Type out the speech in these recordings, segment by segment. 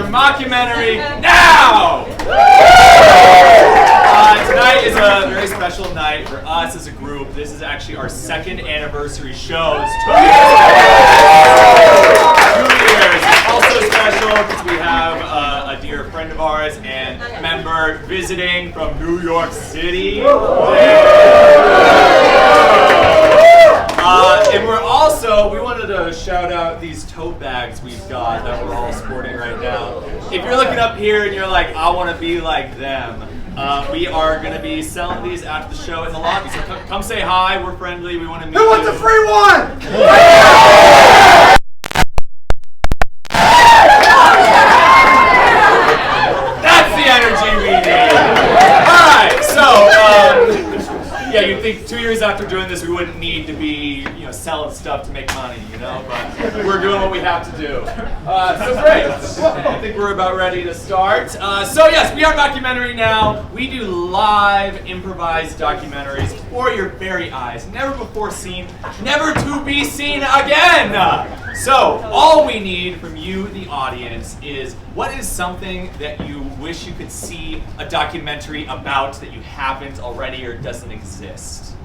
Mockumentary now! Tonight is a very special night for us as a group. This is actually our second anniversary show. It's 2 years. It's also special because we have a dear friend of ours and member visiting from New York City. And we wanted to shout out these tote bags we've got that we're all sporting right now. If you're looking up here and you're like, I want to be like them, we are going to be selling these after the show in the lobby. So come say hi, we're friendly, we want to meet you. Who wants a free one? That's the energy we need. Alright, so, yeah, you'd think 2 years after doing this we wouldn't need to be, selling stuff to make money, but we're doing what we have to do. So great. I think we're about ready to start. So yes, we are Mockumentary now. We do live improvised documentaries for your very eyes, never before seen, never to be seen again. So all we need from you, the audience, is what is something that you wish you could see a documentary about that you haven't already or doesn't exist?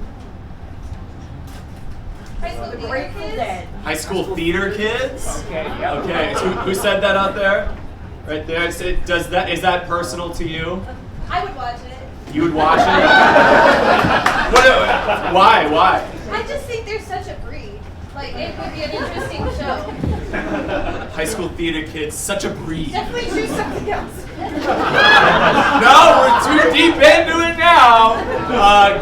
High school theater kids? Okay, yeah. Okay, who said that out there? Right there. Is that personal to you? I would watch it. You would watch it? Why? I just think they're such a breed. Like, it would be an interesting show. High school theater kids, such a breed. Definitely choose something else. No, we're too deep into it now.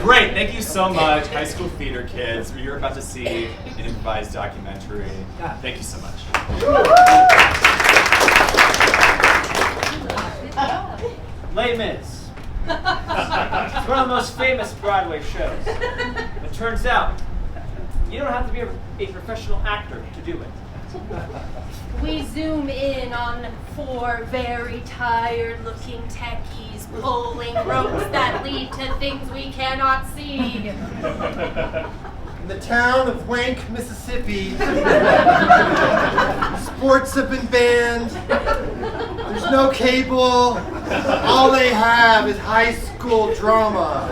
Great, thank you so much, high school theater kids. You're about to see an improvised documentary. Thank you so much. Les Mis. It's one of the most famous Broadway shows. It turns out, you don't have to be a professional actor to do it. We zoom in on 4 very tired-looking techies pulling ropes that lead to things we cannot see. In the town of Wank, Mississippi, sports have been banned. There's no cable. All they have is high school drama.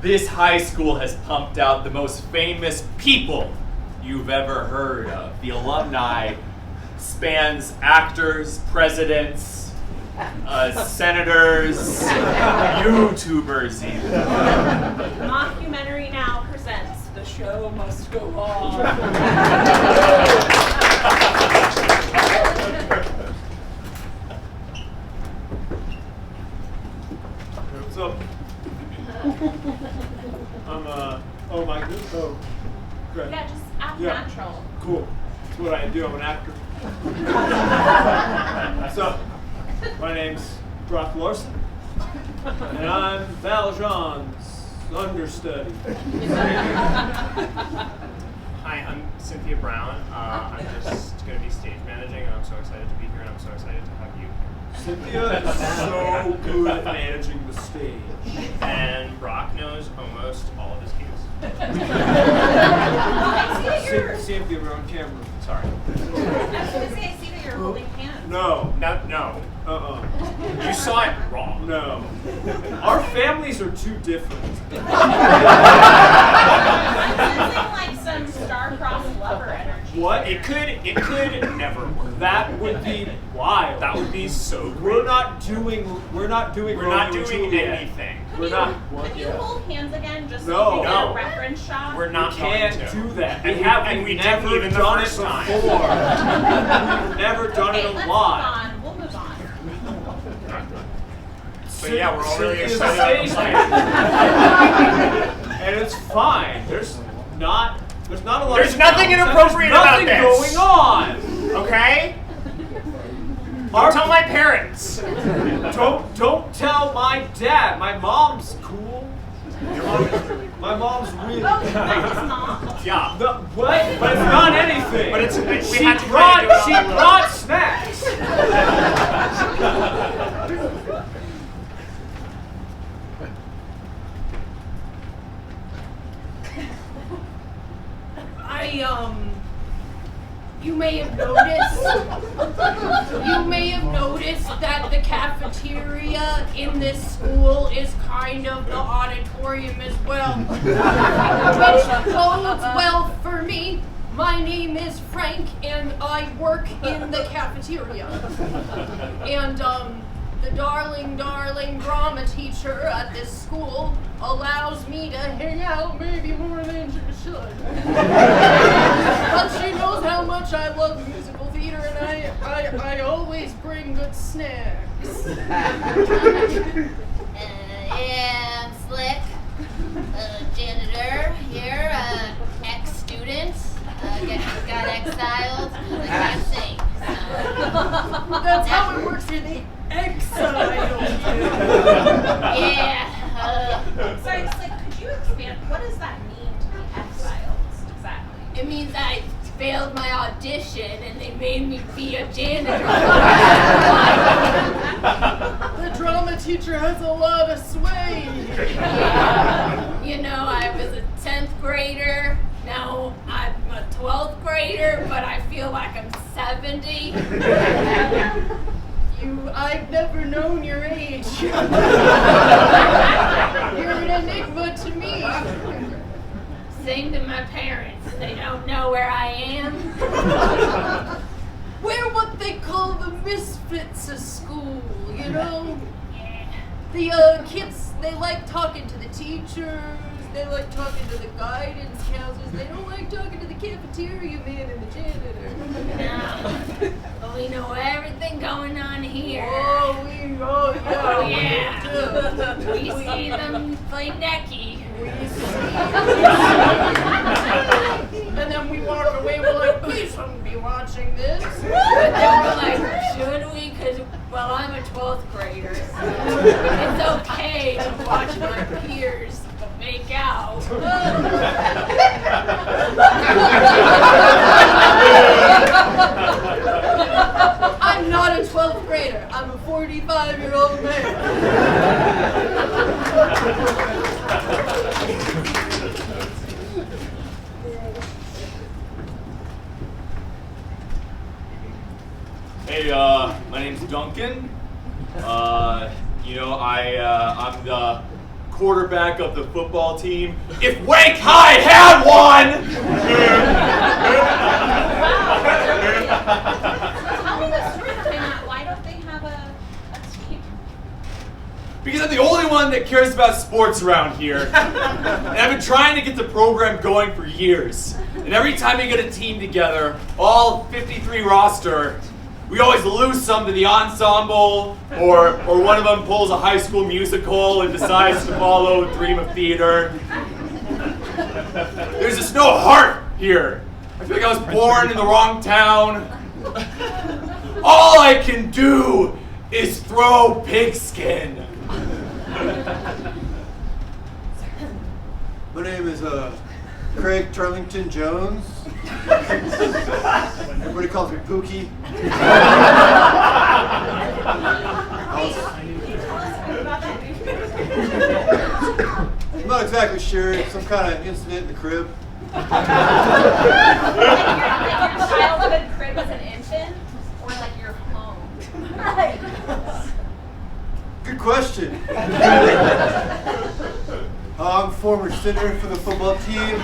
This high school has pumped out the most famous people you've ever heard of. The alumni spans actors, presidents, senators, YouTubers even. Mockumentary now presents The Show Must Go On. What's up? Oh my goodness, oh, good. Yeah, just act Yeah. natural. Cool, that's what I do, I'm an actor. So, my name's Brock Larson, and I'm Valjean's understudy. Hi, I'm Cynthia Brown. I'm just going to be stage managing, and I'm so excited to be here, and I'm so excited to have you. Cynthia is so good at managing the stage. And Brock knows almost all of his cues. Cynthia, we're on camera. Sorry. I was going to say, I see that you're holding hands. No. No. You saw it wrong. No. Our families are too different. I'm sensing like some star-crossed lover energy. What? It could never work. That would be wild. That would be so great. We're not doing We're not doing anything. We're not. Can you hold hands again just No. so we can get No. a reference shot? We're not Can't going to. do that. And We haven't and we never didn't even the done first it time. before. We've never done Okay, it let's live. move on. We'll move on. But yeah, we're all really Cynthia's excited a about the stage plan. manager. And it's fine. There's not a lot. There's of nothing sounds. inappropriate There's about nothing this. going on. Okay? Don't tell my parents. Don't tell my dad. My mom's cool. My mom's really. Oh, that is not. Yeah. What? But it's not anything. But it's we She had to brought kinda do it she on the brought snacks. You may have noticed that the cafeteria in this school is kind of the auditorium as well, which bodes well for me. My name is Frank, and I work in the cafeteria. And the darling drama teacher at this school allows me to hang out maybe more than she should. But she knows how much I love musical theater, and I always bring good snacks. Yeah, I'm Slick, janitor here, ex-student, got exiled because I can't sing. That's how it works in the exile. Yeah. Sorry, Slick, could you expand? What does that mean to be exiled exactly? It means I failed my audition and they made me be a janitor. The drama teacher has a lot of sway. Yeah. You know, I was a 10th grader. Now I'm a 12th grader, but I feel like I'm 70. I've never known your age. You're an enigma to me. Sing to my parents. They don't know where I am. We're what they call the misfits of school, you know? Yeah. The kids, they like talking to the teachers. They like talking to the guidance counselors. They don't like talking to the cafeteria man and the janitor. No. But we know everything going on here. Oh yeah. We see them play necky. And then we walk away, we're like, we shouldn't be watching this. But then we're like, should we? Because, well, I'm a 12th grader. It's okay to watch my peers make out. I'm not a 12th grader. I'm a 45-year-old man. Hey, my name's Duncan. I'm the quarterback of the football team. If Wake High had one! Tell me the story behind that. Why don't they have a team? Because I'm the only one that cares about sports around here. And I've been trying to get the program going for years. And every time we get a team together, all 53 roster, we always lose some to the ensemble, or one of them pulls a High School Musical and decides to follow a dream of theater. There's just no heart here. I feel like I was born in the wrong town. All I can do is throw pigskin. My name is Craig Turlington Jones. Everybody calls me Pookie. I'm not exactly sure. It's some kind of incident in the crib. Like your childhood crib as an infant? Or like your home? Good question. I'm a former center for the football team.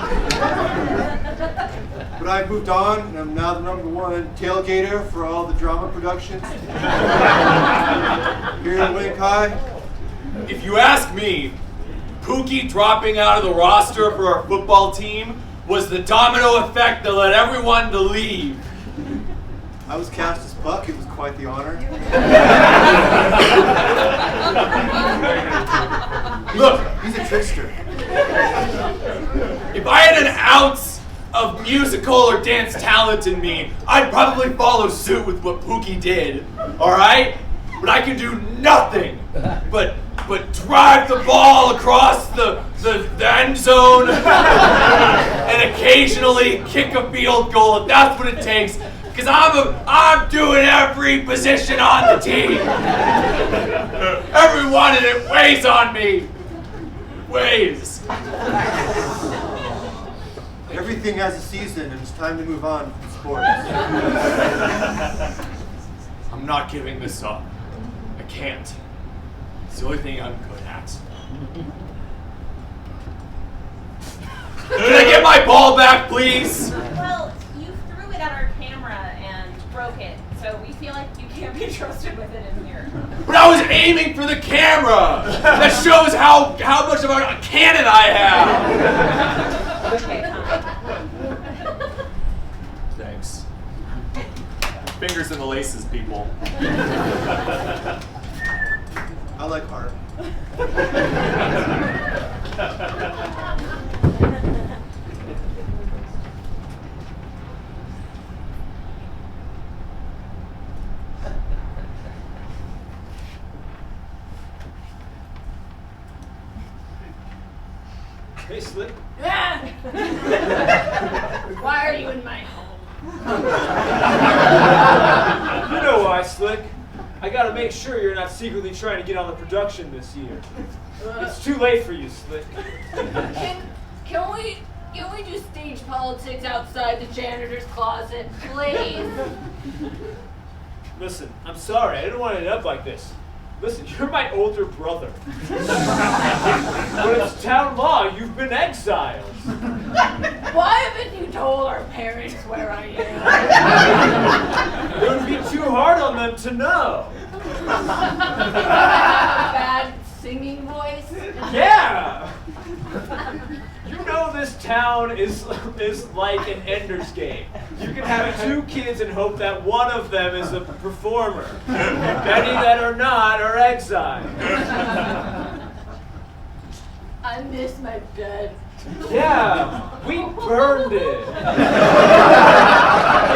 But I've moved on, and I'm now the #1 tailgater for all the drama productions here at Wake High. If you ask me, Pookie dropping out of the roster for our football team was the domino effect that led everyone to leave. I was cast as Buck. It was quite the honor. Look, He's a trickster. if I had an ounce of musical or dance talent in me, I'd probably follow suit with what Pookie did, all right? But I can do nothing but drive the ball across the end zone and occasionally kick a field goal if that's what it takes. Because I'm doing every position on the team. Everyone in it weighs on me. Weighs. Everything Everything has a season, and it's time to move on from sports. I'm not giving this up. I can't. It's the only thing I'm good at. Can I get my ball back, please? Well, you threw it at our camera and broke it, so we feel like you can't be trusted with it in here. But I was aiming for the camera! That shows how much of a cannon I have! Okay, Thanks. Fingers in the laces, people. I like art. Hey, Slick. Why are you in my home? You know why, Slick. I gotta make sure you're not secretly trying to get on the production this year. It's too late for you, Slick. Can we do stage politics outside the janitor's closet, please? Listen, I'm sorry. I didn't want to end up like this. Listen, you're my older brother. But it's town law. You've been exiled. Why haven't you told our parents where I am? It would be too hard on them to know. Bad singing voice? Yeah! You know this town is like an Ender's Game. You can have 2 kids and hope that one of them is a performer. Many that are not are exiled. I miss my bed. Yeah, we burned it. It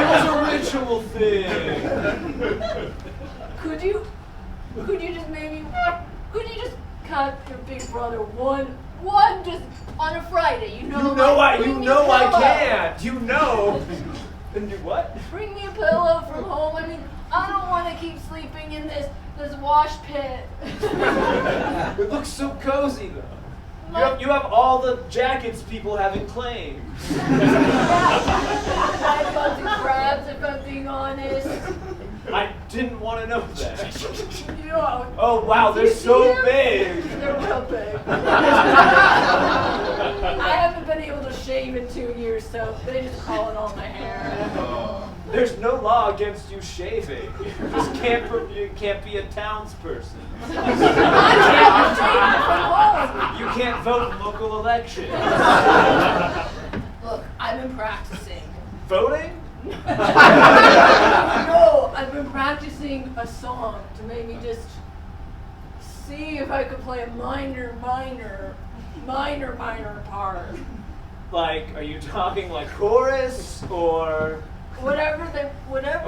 was a ritual thing. Could you just cut your big brother one just on a Friday? You know I can't. You know. And do what? Bring me a pillow from home. I mean, I don't want to keep sleeping in this wash pit. It looks so cozy though. You have all the jackets people haven't claimed. I've got the crabs, if I'm being honest. I didn't want to know that. You know, Oh wow, they're so big. they're real big. I haven't been able to shave in 2 years, so they just calling all my hair. There's no law against you shaving. You just can't be a townsperson. You can't vote in local elections. Look, I've been practicing. Voting? No, I've been practicing a song to make me just see if I could play a minor part. Like, are you talking like chorus or? Whatever they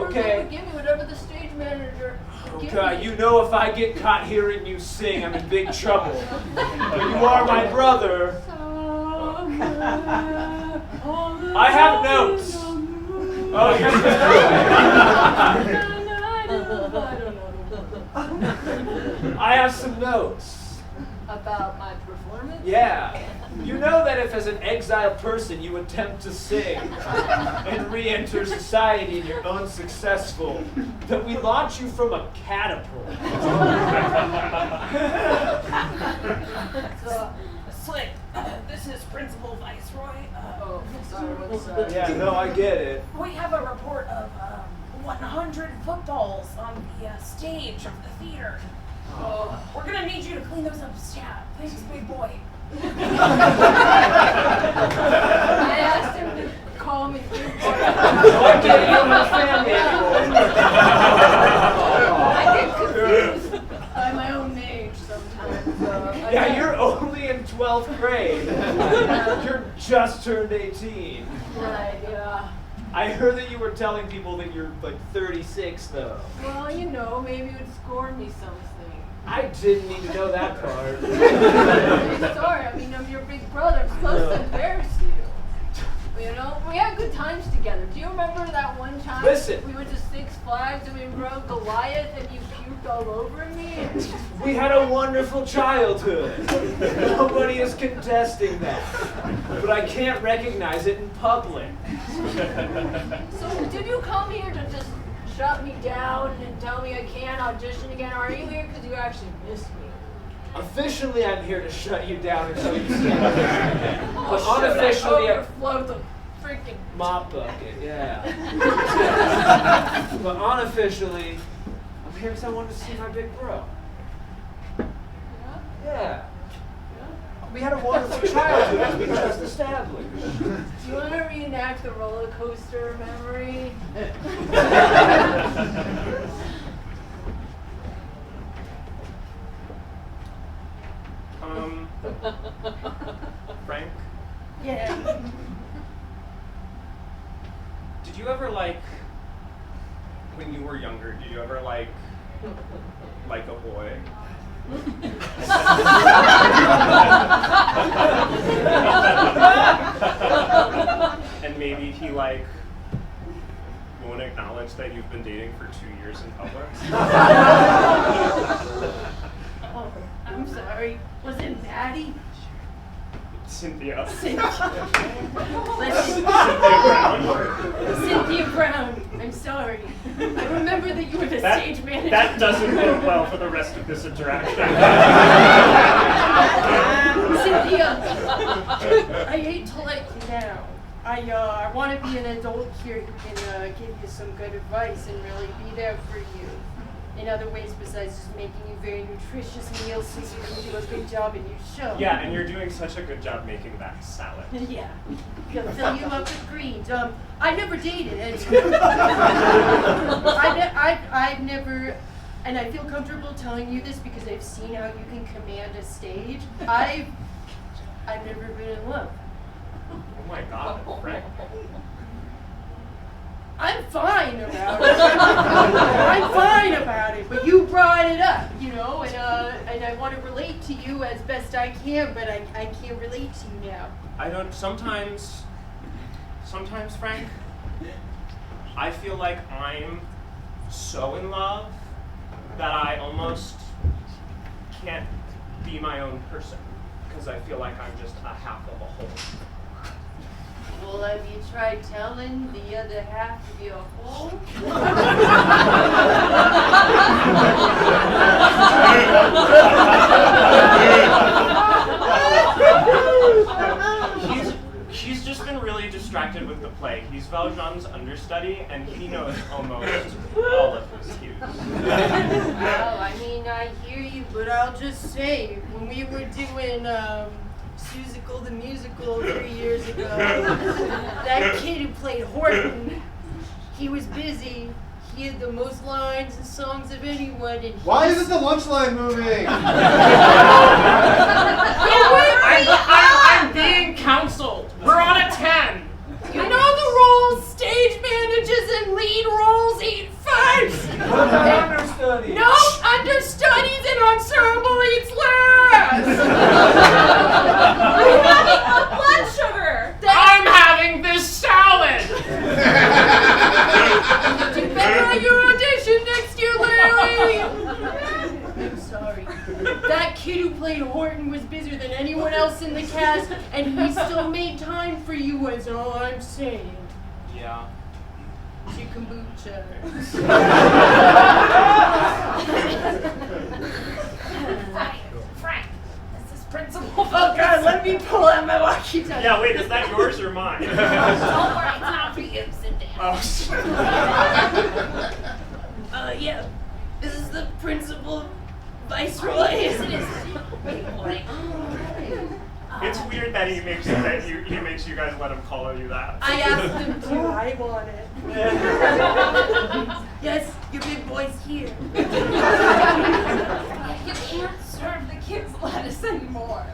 Okay. would give me, whatever the stage manager would give Okay, me. you know if I get caught hearing you sing, I'm in big trouble. But you are my brother. I have notes. Oh, you have I have some notes. About my performance? Yeah. You know that if as an exiled person you attempt to sing and re-enter society and you're unsuccessful, that we launch you from a catapult. Slick, this is Principal Viceroy. Sorry, what's Yeah, no, I get it. We have a report of 100 footballs on the stage of the theater. We're gonna need you to clean those up, stat. Thanks, big boy. I asked him to call me big boy. So I can't hear my family anymore. I get confused by my own age sometimes. Yeah, you're only in 12th grade. You're just turned 18. Right, yeah. I heard that you were telling people that you're like 36 though. Well, you know, maybe it would score me something. I didn't need to know that part. Sorry, I mean, I'm your big brother. I'm supposed to embarrass you. You know, we had good times together. Do you remember that one time Listen. we went to Six Flags and we rode Goliath and you puked all over me. We had a wonderful childhood. Nobody is contesting that. But I can't recognize it in public. So did you come here to just shut me down and tell me I can't audition again? Or are you here because you actually missed me? Officially, I'm here to shut you down until you see it. But unofficially, overflow the freaking mop bucket, yeah. But unofficially, I'm here because I wanted to see my big bro. Yeah. We had a wonderful childhood, as we just established. Do you want to reenact the roller coaster memory? Frank, Yeah. did you ever when you were younger, did you ever like a boy? And maybe he won't acknowledge that you've been dating for 2 years in public? Oh, I'm sorry. Was it Maddie? Cynthia. Cynthia Brown. I'm sorry. I remember that you were the stage manager. That doesn't go well for the rest of this interaction. Cynthia, I hate to let you down. I want to be an adult here who can give you some good advice and really be there for you in other ways besides just making you very nutritious meals so you can do a good job in your show. Yeah, and you're doing such a good job making that salad. Yeah, gonna fill you up with greens. I've never dated anyone. I've never, and I feel comfortable telling you this because I've seen how you can command a stage. I've never been in love. Oh my God, Frank. I'm fine about it. I'm fine about it, but you brought it up, and I want to relate to you as best I can, but I can't relate to you now. I don't, sometimes, Frank, I feel like I'm so in love that I almost can't be my own person, because I feel like I'm just a half of a whole. Well, have you tried telling the other half of your whole? He's just been really distracted with the play. He's Valjean's understudy, and he knows almost all of his cues. Well, I mean, I hear you, but I'll just say, when we were doing, Susical the Musical 3 years ago, that kid who played Horton, he was busy. He had the most lines and songs of anyone. And Why isn't the lunch line moving? I'm being counseled. We're on a 10. You know the roles stage managers and lead roles eat first. What about understudies? No, understudies and ensemble eats last. I'm having a blood sugar. I'm having this salad. Do better on your audition next year, Larry. I'm sorry. That kid who played Horton was busier than anyone else in the cast, and he still made time for you, is all I'm saying. Yeah. You kombucha. Frank, this is Principal. Oh God, let me pull out my walkie-talkie. Yeah, wait, is that yours or mine? Don't worry, it's not for you. Sit down. Oh, Yeah. This is the Principal Viceroy. Yes, it is. Wait, boy. it's weird that he makes you guys let him call you that. I asked him to. I want it. Yes, your big boy's here. You can't serve the kids lettuce anymore.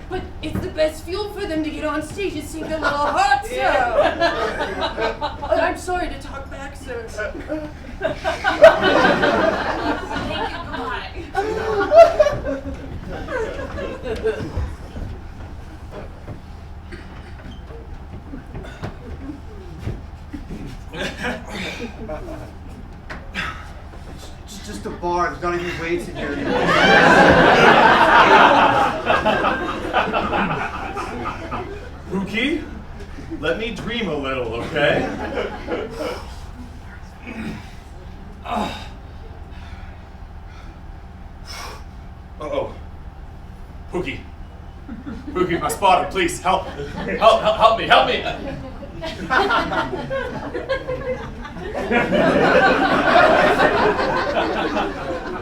But it's the best fuel for them to get on stage and sing their little hearts out. I'm sorry to talk back, sir. Thank you, goodbye. just a bar. There's not even weights in here anymore. Pookie, let me dream a little, okay? Uh-oh. Pookie. Pookie, my spotter, please, help. Help me.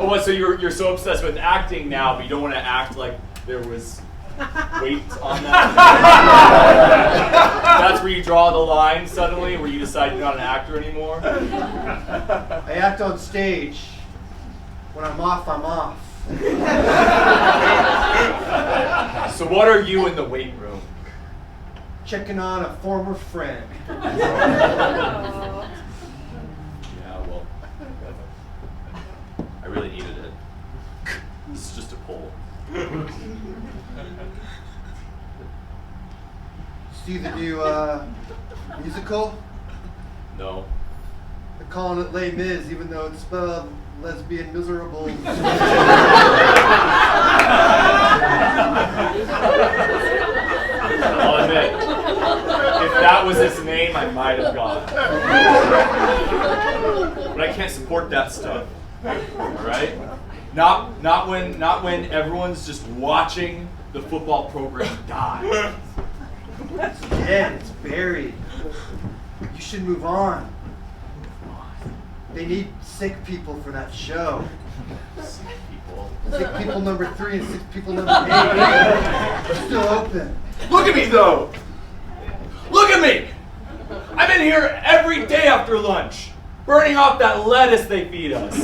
Oh, what, so you're so obsessed with acting now, but you don't want to act like there was weight on that? That's where you draw the line suddenly, where you decide you're not an actor anymore? I act on stage. When I'm off, I'm off. So what are you in the weight room? Checking on a former friend. Yeah, well, I really needed it. This is just a poll. See the new musical? No. They're calling it Les Mis, even though it's spelled lesbian miserable. I'll admit, if that was its name, I might have gone. But I can't support that stuff. All right? Not when everyone's just watching the football program die. It's dead. It's buried. You should move on. They need sick people for that show. Sick people. Sick people number 3 and sick people number 8 are still open. Look at me, though. Look at me. I'm in here every day after lunch, burning off that lettuce they feed us.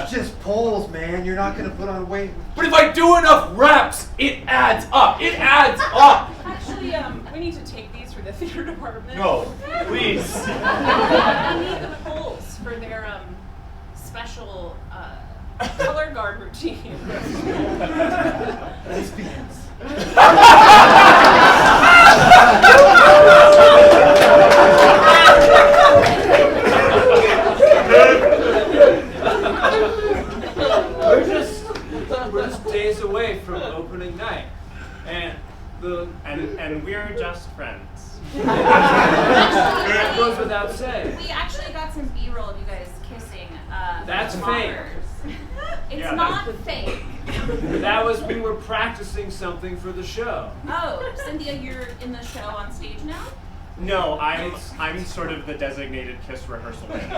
It's just polls, man. You're not going to put on weight. But if I do enough reps, it adds up. It adds up. Actually, we need to take these for the theater department. No, please. We need the polls for their special color guard routine. Lesbians. We're just days away from opening night, and we're just friends. that goes without saying. We actually got some B-roll of you guys kissing. That's with fake. mockers. It's Yeah, not fake. We were practicing something for the show. Oh, Cynthia, you're in the show on stage now? No, I'm sort of the designated kiss rehearsal man.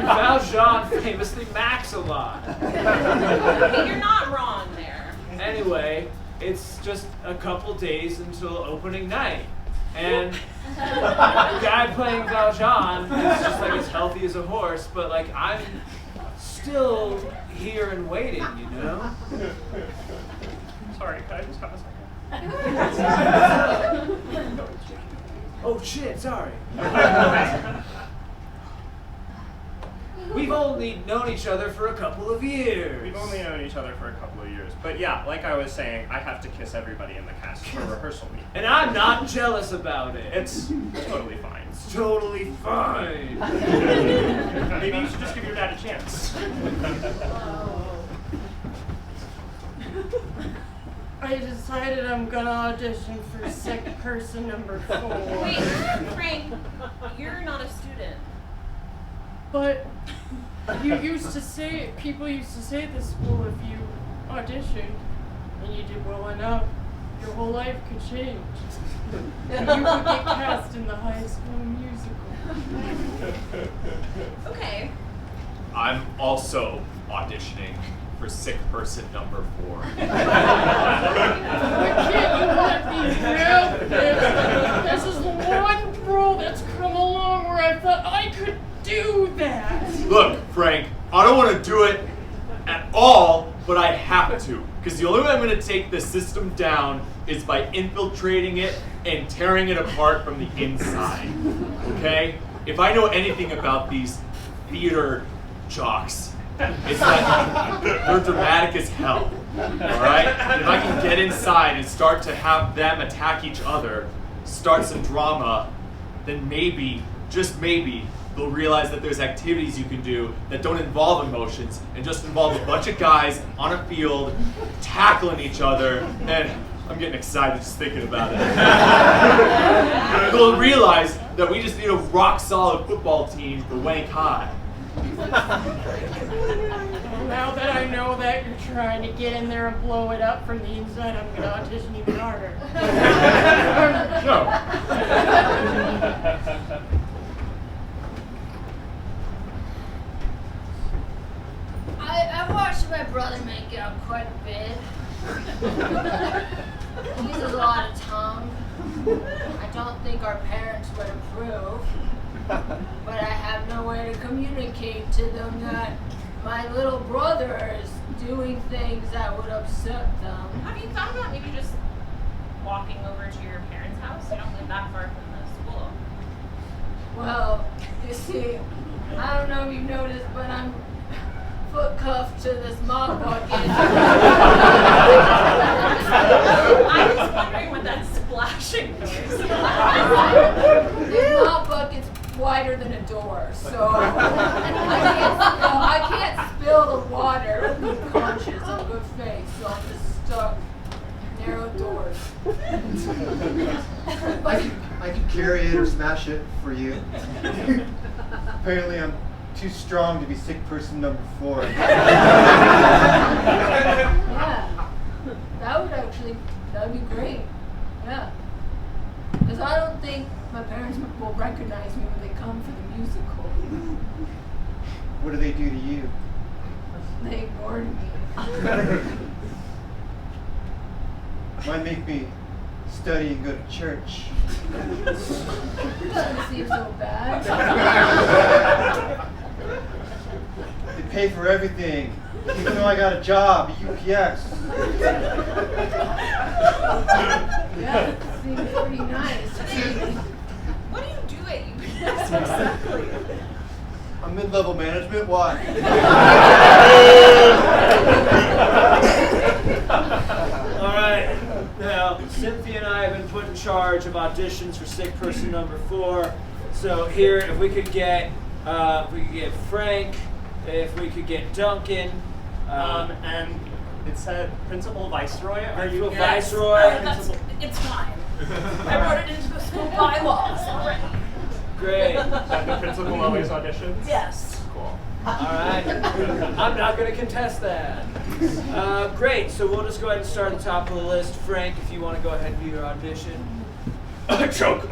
Valjean famously macks a lot. Okay, you're not wrong there. Anyway, it's just a couple days until opening night. And the guy playing Valjean is just like as healthy as a horse, but like I'm still here and waiting, you know? Sorry, can I just have a second? Oh shit, sorry. We've only known each other for a couple of years. We've only known each other for a couple of years. But yeah, like I was saying, I have to kiss everybody in the cast for rehearsal week. And I'm not jealous about it. It's totally fine. It's totally fine. Maybe you should just give your dad a chance. I decided I'm gonna audition for sick person number 4. Wait, Frank, you're not a student. But people used to say at the school, if you auditioned and you did well enough, your whole life could change. And you could get cast in the High School Musical. Okay. I'm also auditioning for sick person number 4. Why can't you let me do this? This is the one role that's come along where I thought I could do that. Look, Frank, I don't want to do it at all, but I have to. Because the only way I'm going to take the system down is by infiltrating it and tearing it apart from the inside. Okay? If I know anything about these theater jocks, it's that they're dramatic as hell. Alright? If I can get inside and start to have them attack each other, start some drama, then maybe, just maybe, they'll realize that there's activities you can do that don't involve emotions and just involve a bunch of guys on a field tackling each other. And I'm getting excited just thinking about it. They'll realize that we just need a rock-solid football team to Wank High. Now that I know that you're trying to get in there and blow it up from the inside, I'm going to audition even harder. No. I watched my brother make out quite a bit. He uses a lot of tongue. I don't think our parents would approve. But I have no way to communicate to them that my little brother is doing things that would upset them. Have you thought about maybe just walking over to your parents' house? You don't live that far from the school. Well, you see, I don't know if you've noticed, but I'm foot cuffed to this mop bucket. I was wondering what that splashing noise was. This mop bucket's wider than a door, so I can't spill the water with good conscience and good faith, so I'm just stuck. Narrow doors. I can carry it or smash it for you. Apparently I'm too strong to be sick person number 4. Yeah. That would be great. Yeah. Because I don't think my parents will recognize me when they come for the musical. What do they do to you? They ignored me. Might make me study and go to church. Doesn't seem so bad. They pay for everything, even though I got a job at UPS. Yeah, it seems pretty nice. What do you do at UPS exactly? I'm mid-level management. Why? All right. Now, Cynthia and I have been put in charge of auditions for sick person number 4. So here, if we could get Frank, if we could get Duncan, And it said Principal Viceroy. Are you Principal Viceroy? It's fine. I wrote it into the school bylaws already. Great. That the principal always auditions? Yes. Cool. All right. I'm not going to contest that. Great. So we'll just go ahead and start at the top of the list. Frank, if you want to go ahead and do your audition. Choke.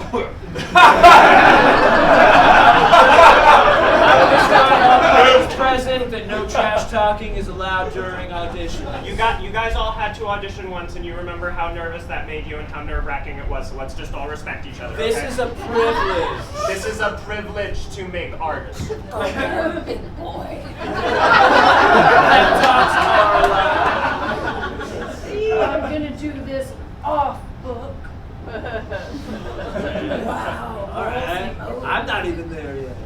Present that no trash talking is allowed during audition. You guys all had to audition once, and you remember how nervous that made you and how nerve-wracking it was. So let's just all respect each other. This okay? is a privilege. This is a privilege to make art. Oh, you're a big boy. That talks are allowed. I'm gonna do this off book. Wow. All right. I'm not even there yet.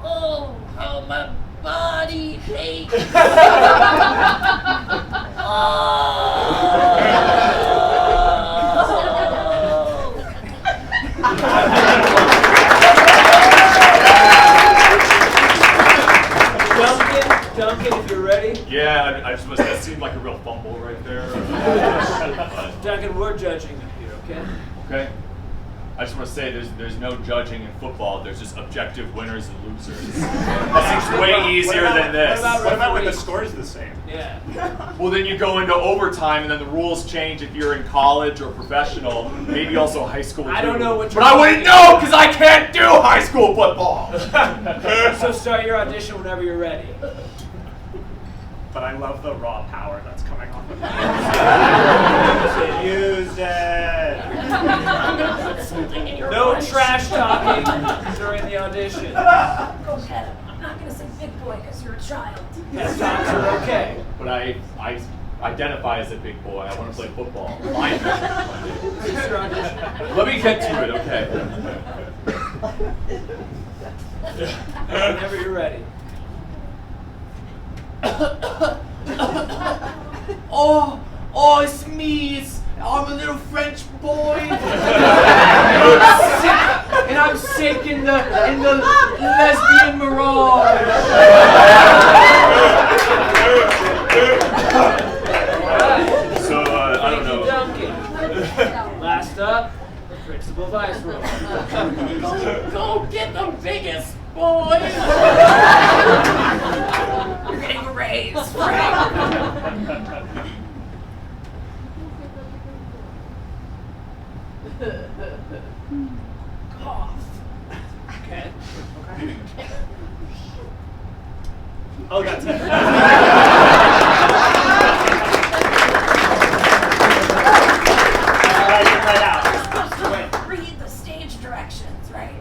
Oh, how my body aches. Duncan, if you're ready. Yeah, I just must. That seemed like a real fumble right there. Duncan, we're judging here, okay? Okay. I just want to say there's no judging in football. There's just objective winners and losers. That seems way easier than this. What about when the score is the same? Yeah. Well, then you go into overtime, and then the rules change if you're in college or professional, maybe also high school. I too. don't know what But I wouldn't know because I can't do high school football. So start your audition whenever you're ready. But I love the raw power that's coming off of it. Use it. I'm gonna put something in your No lunch. trash talking during the audition. Go ahead. I'm not gonna say big boy because you're a child. Pep talks are okay. But I identify as a big boy. I want to play football. This is your audition. Let me get to it, okay? Whenever you're ready. Oh, it's me. I'm a little French boy. And I'm sick in the lesbian mirage. So, I don't know. Duncan. Last up, the principal viceroy. Go get the biggest boy. You're getting a raise, Frank. Cough. Okay. Oh, that's it. Read the stage directions, right?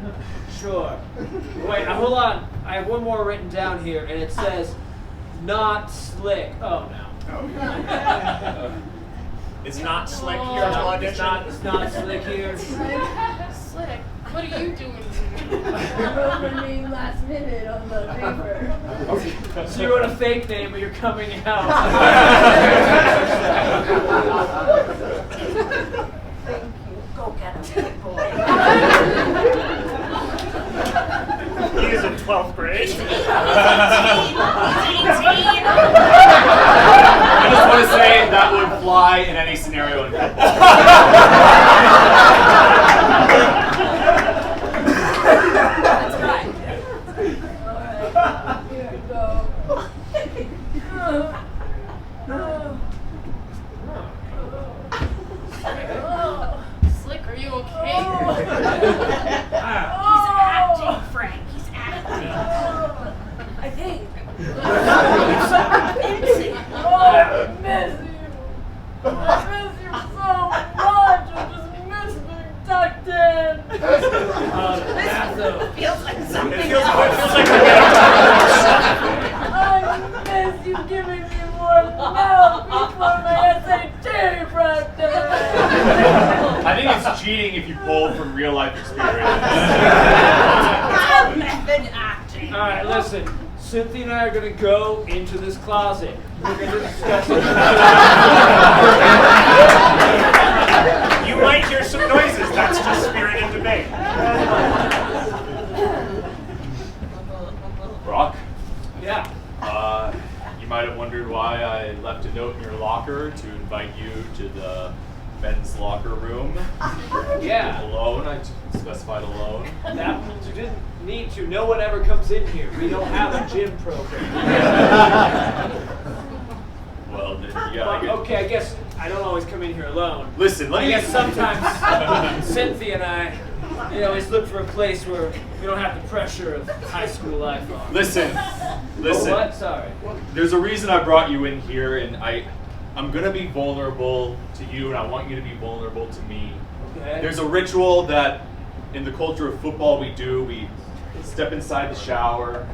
Sure. Wait, now hold on. I have one more written down here, and it says, "Not slick." Oh no. It's not slick here to audition. It's not slick here. Slick, what are you doing here? I wrote my name last minute on the paper. So you wrote a fake name, but you're coming out. Thank you. Go get him, big boy. He is in 12th grade. He's 18. I just want to say that would fly in any scenario in football. That's right. Alright, here we go. Slick, are you okay? He's acting, Frank. He's acting. I think. Oh, I miss you. I miss you so much. I just miss being tucked in. Feels like something It feels else. like I miss you giving me more milk before my SAT practice. I think it's cheating if you pull from real life experience. Method acting. All right, listen. Cynthia and I are going to go into this closet. We're going to discuss it. you might hear some noises. That's just spirited debate. Brock, Yeah. you might have wondered why I left a note in your locker to invite you to the men's locker room. Yeah. Alone, I specified alone. That you didn't need to. No one ever comes in here. We don't have a gym program. Well, then, yeah. But, okay, I guess I don't always come in here alone. Listen, let I me guess sometimes Cynthia and I, always look for a place where we don't have the pressure of high school life on. Listen. Oh, what? Sorry. There's a reason I brought you in here, and I'm gonna be vulnerable to you, and I want you to be vulnerable to me. Okay. There's a ritual that, in the culture of football, we do. We step inside the shower.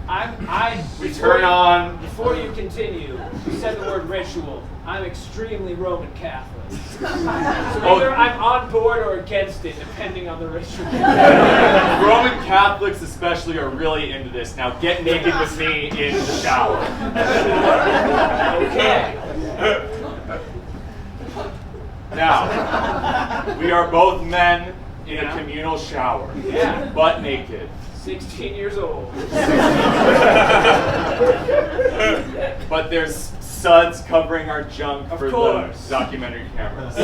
We turn on. Before you continue, you said the word ritual. I'm extremely Roman Catholic. So either I'm on board or against it, depending on the ritual. Roman Catholics especially are really into this. Now get naked with me in the shower. Okay. Now, we are both men in Yeah. a communal shower, Yeah. butt naked. 16 years old. But there's suds covering our junk Of for course. the documentary cameras.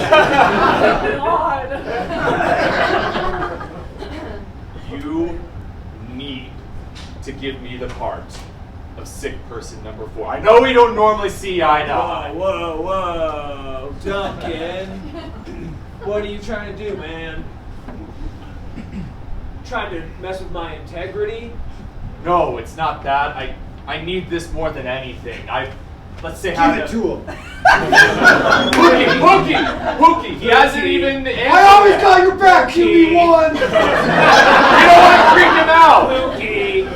You need to give me the part of sick person number 4. I know we don't normally see eye to eye. Whoa, Duncan. What are you trying to do, man? Trying to mess with my integrity? No, it's not that. I need this more than anything. Let's say Give it to him. Pookie! He hasn't even answered. I always got your back, QB1! You don't want to freak him out! Pookie!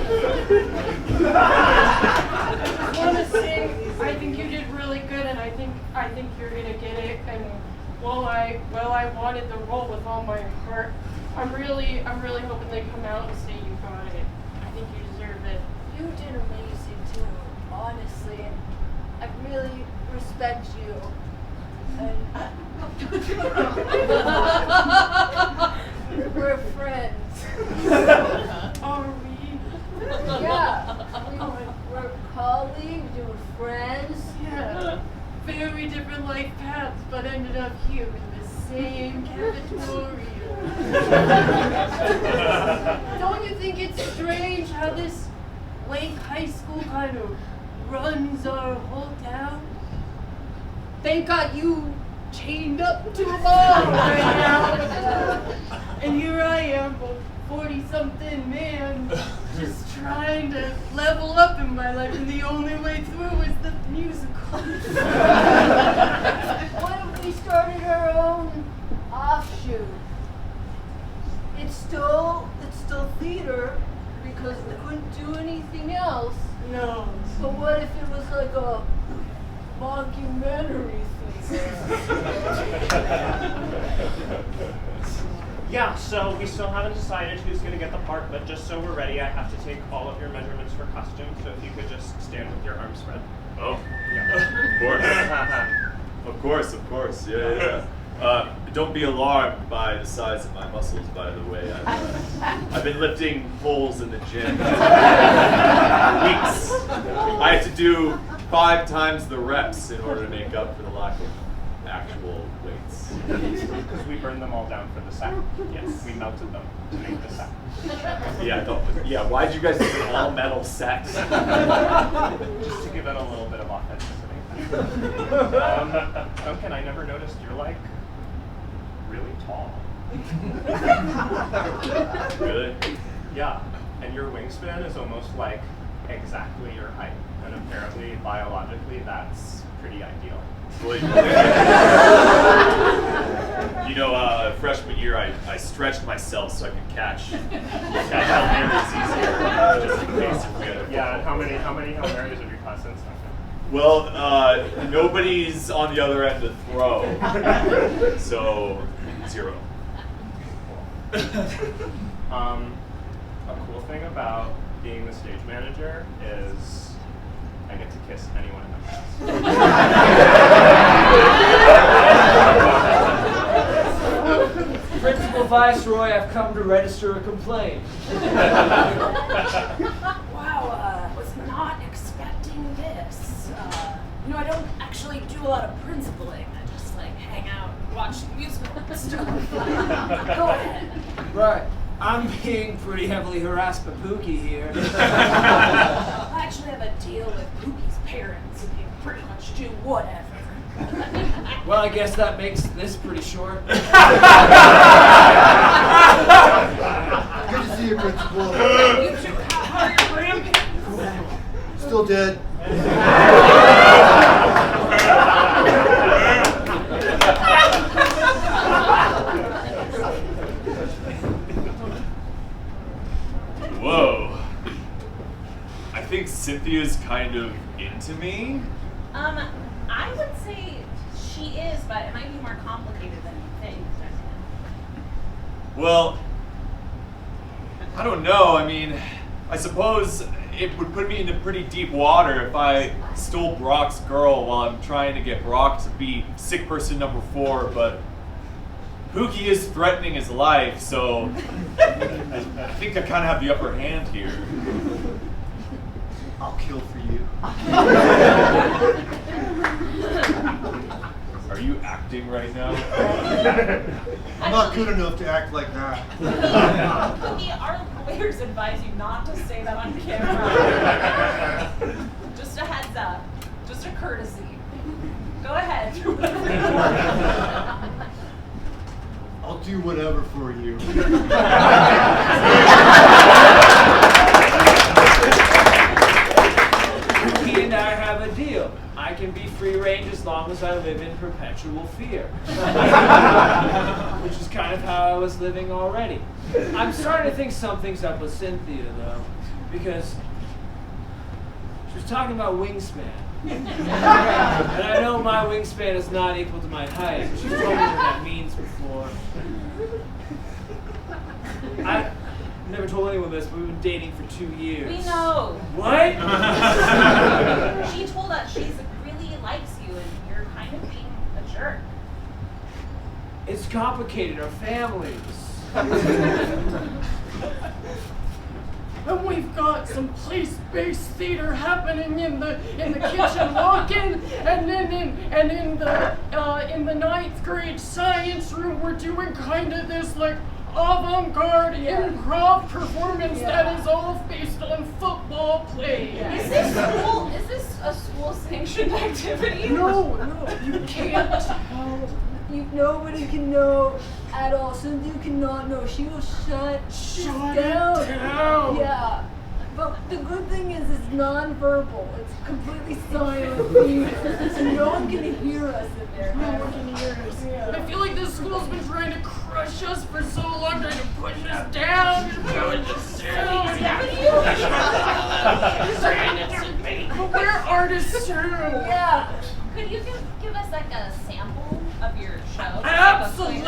Honestly, I think you did really good, and I think you're gonna get it. And while I wanted the role with all my heart, I'm really hoping they come out and say you got it. I think you deserve it. You did amazing too, honestly. I really respect you. We're friends. Are we? Yeah. We're colleagues, we're friends. Yeah. Very different life paths, but ended up here in the same cafeteria. Don't you think it's strange how this Lake High School kind of runs our whole town? Thank God you chained up to a ball right now. And here I am, a 40-something man, just trying to level up in my life, and the only way through is the musical. What if we started our own offshoot? It's still theater, because we couldn't do anything else. No. But what if it was like a mockumentary thing? Yeah, so we still haven't decided who's going to get the part, but just so we're ready, I have to take all of your measurements for costume, so if you could just stand with your arms spread. Oh, Yeah. of course, yeah. Don't be alarmed by the size of my muscles, by the way. I've been lifting poles in the gym for weeks. I had to do 5 times the reps in order to make up for the lack of actual weights. Because we burned them all down for the set. Yes, we melted them to make the set. Yeah, why'd you guys do an all-metal set? Just to give it a little bit of authenticity. Duncan, I never noticed you're like really tall. Really? Yeah, and your wingspan is almost like exactly your height. And apparently, biologically, that's pretty ideal. Freshman year, I stretched myself so I could catch Hail Marys easier, just in case if we had a Yeah, and how many Hail Marys have you caught since then? Well, nobody's on the other end to throw, so 0. A cool thing about being the stage manager is I get to kiss anyone in the class. Principal Viceroy, I've come to register a complaint. Wow, was not expecting this. I don't actually do a lot of principaling. I just hang out and watch the musical and stuff. Go ahead. Right. I'm being pretty heavily harassed by Pookie here. I actually have a deal with Pookie's parents, and you pretty much do whatever. Well, I guess that makes this pretty short. Good to see you, Principal. You two, how are your grandparents? Still dead. Whoa. I think Cynthia's kind of into me. I would say she is, but it might be more complicated than you think. Well, I don't know. I mean, I suppose it would put me into pretty deep water if I stole Brock's girl while I'm trying to get Brock to be sick person number 4, but Pookie is threatening his life, so I think I kind of have the upper hand here. I'll kill for you. Are you acting right now? I'm not good enough to act like that. Pookie, our lawyers advise you not to say that on camera. Just a heads up. Just a courtesy. Go ahead. I'll do whatever for you. Pookie and I have a deal. I can be free range as long as I live in perpetual fear. Which is kind of how I was living already. I'm starting to think something's up with Cynthia, though, because she was talking about wingspan. And I know my wingspan is not equal to my height. She's told me what that means before. I've never told anyone this, but we've been dating for 2 years. We know. What? She told us she really likes you, and you're kind of being jerk. It's complicated, our families. And we've got some place-based theater happening in the kitchen walk-in, and then in the ninth grade science room we're doing kind of this like avant-garde improv performance that is all based on football plays. Is this a school-sanctioned activity? No, you can't tell. Nobody can know at all. Cynthia cannot know. She will shut down. Yeah. But the good thing is it's non-verbal. It's completely silent theater. So no one can hear us in there. No one can hear us. I feel like this school's been trying to crush us for so long, trying to push us down. But we're artists too. Yeah. Could you give us like a sample of your show? Absolutely.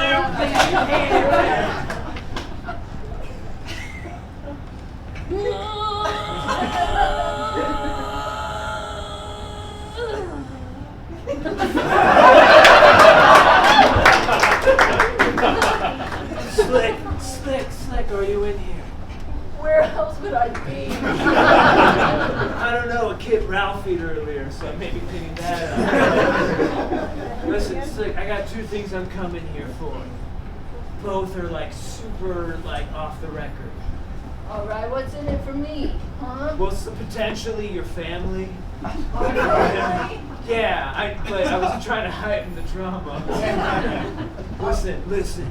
Slick, are you in here? Where else would I be? I don't know, a kid Ralphie'd earlier, so maybe picking that up. Listen, Slick, I got two things I'm coming here for. Both are like super like off the record. All right, what's in it for me, huh? Well, so potentially your family. Alright. Yeah, I was trying to heighten the drama. Listen.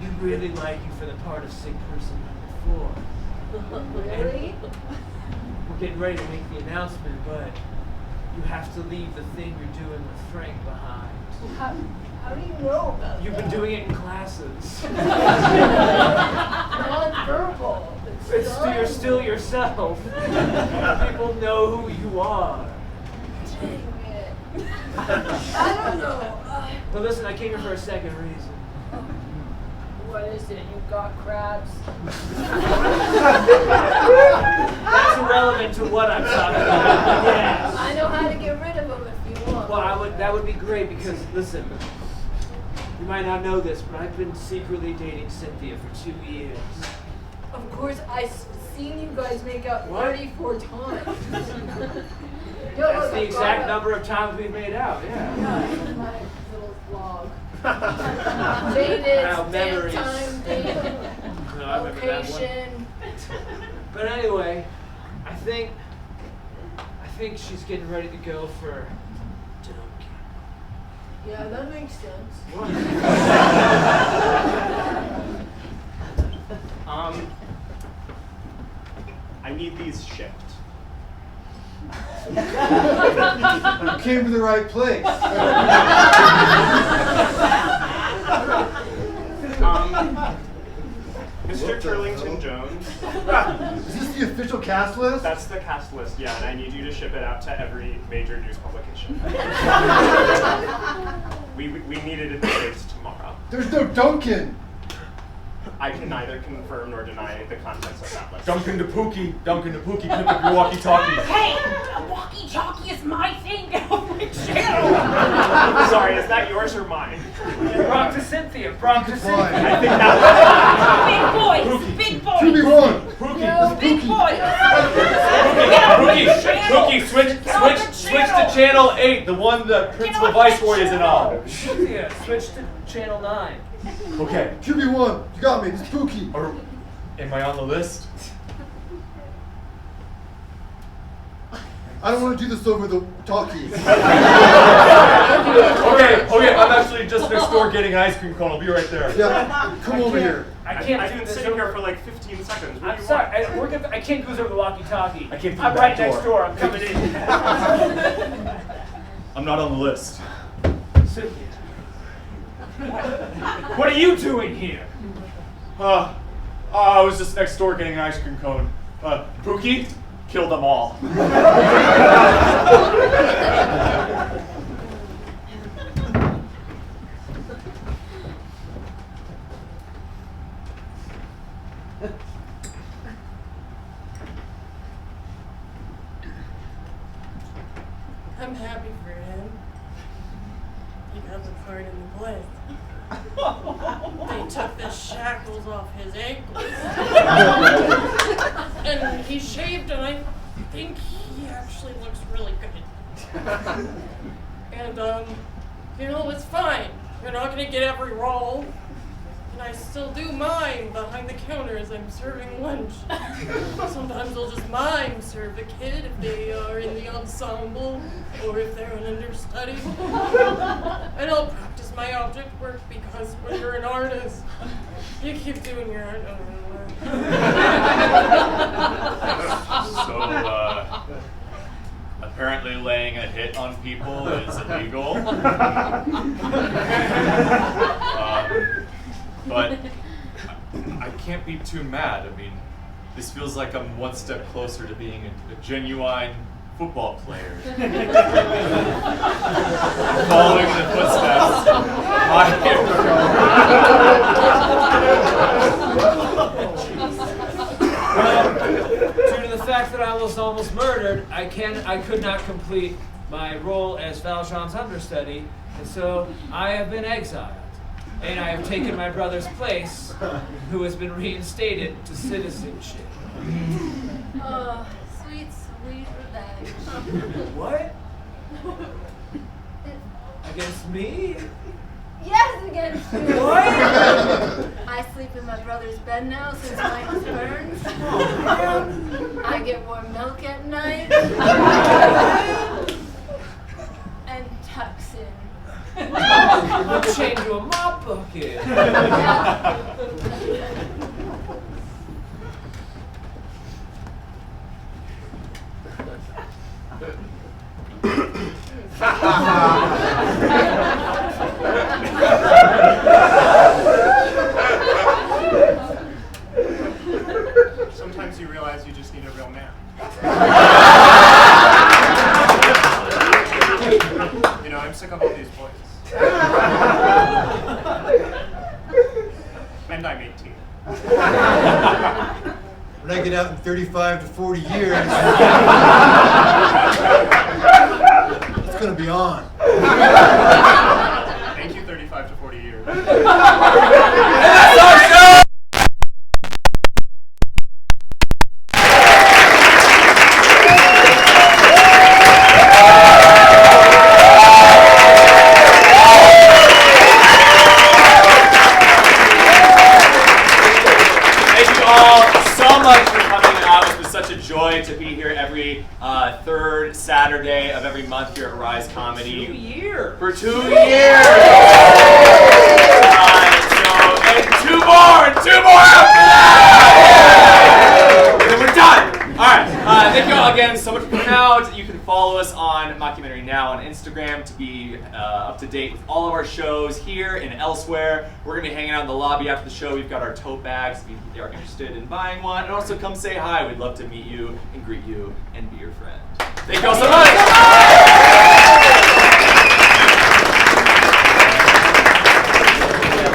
You really like you for the part of sick person number 4. Really? We're getting ready to make the announcement, but you have to leave the thing you're doing with Frank behind. How do you know about You've been that? doing it in classes. Non-verbal. You're still yourself. People know who you are. Dang it. I don't know. But listen, I came here for a second reason. What is it? You got crabs? That's irrelevant to what I'm talking about. Yes. I know how to get rid of them if you want. Well, that would be great because, listen, you might not know this, but I've been secretly dating Cynthia for 2 years. Of course, I've seen you guys make out What? 34 times. That's the exact number of times we've made out, yeah. Yeah, it's my little vlog. Dated, Wow, memories. time, date, No, I remember that one. location. But anyway, I think she's getting ready to go for Duncan. Yeah, that makes sense. I need these shipped. You came to the right place. Mr. Turlington Jones. Is this the official cast list? That's the cast list, yeah, and I need you to ship it out to every major news publication. we need it in the States tomorrow. There's no Duncan. I can neither confirm nor deny the contents of that list. Duncan to Pookie, pick up your walkie-talkie. Hey, a walkie-talkie is my thing. Get off my channel. Sorry, is that yours or mine? Bronx to Cynthia. Fine. I think that Big boys. 2v1. Big boys. Pookie, switch to channel 8, the one the Principal Viceroy isn't on. Cynthia, switch to channel 9. Okay. 2v1. You got me. This is Pookie. Or, am I on the list? I don't want to do this over the talkies. Okay, I'm actually just next door getting an ice cream cone. I'll be right there. Yeah, come over here. I can't. I've been sitting here for like 15 seconds. What I'm do you sorry. want? I can't go over the walkie-talkie. I came through I'm the right back next door. door. I'm coming in. I'm not on the list. Cynthia. What are you doing here? I was just next door getting an ice cream cone. Pookie, kill them all. I'm happy for him. because it's hard in the place. They took the shackles off his ankles. And he shaved, and I think he actually looks really good. And, it's fine. You're not gonna get every role. And I still do mime behind the counter as I'm serving lunch. Sometimes I'll just mime serve a kid if they are in the ensemble or if they're an understudy. And I'll practice my object work because when you're an artist, you keep doing your art over and over. So, apparently laying a hit on people is illegal. But I can't be too mad. I mean, this feels like I'm one step closer to being a genuine football player. Following the footsteps of my hero. Due to the fact that I was almost murdered, I could not complete my role as Valjean's understudy, and so I have been exiled. And I have taken my brother's place, who has been reinstated to citizenship. Oh, sweet, sweet revenge. What? Against me? Yes, against you. What? I sleep in my brother's bed now since mine was burned. I get warm milk at night. And tucks in. I'll change you a mop bucket. Sometimes you realize you just need a real man. I'm sick of all these boys. And I'm 18. When I get out in 35 to 40 years, it's going to be on. Thank you, 35 to 40 years. To be here every third Saturday of every month here at Rise Comedy. 2 years. For 2 years. And 2 more after that. And then we're done. All right. Thank you all again so much for coming out. You can follow us on Mockumentary Now on Instagram to be up to date with all of our shows here and elsewhere. We're going to be hanging out in the lobby after the show. We've got our tote bags if you are interested in buying one. And also come say hi. We'd love to meet you and greet you and be your friend. Thank you all so much.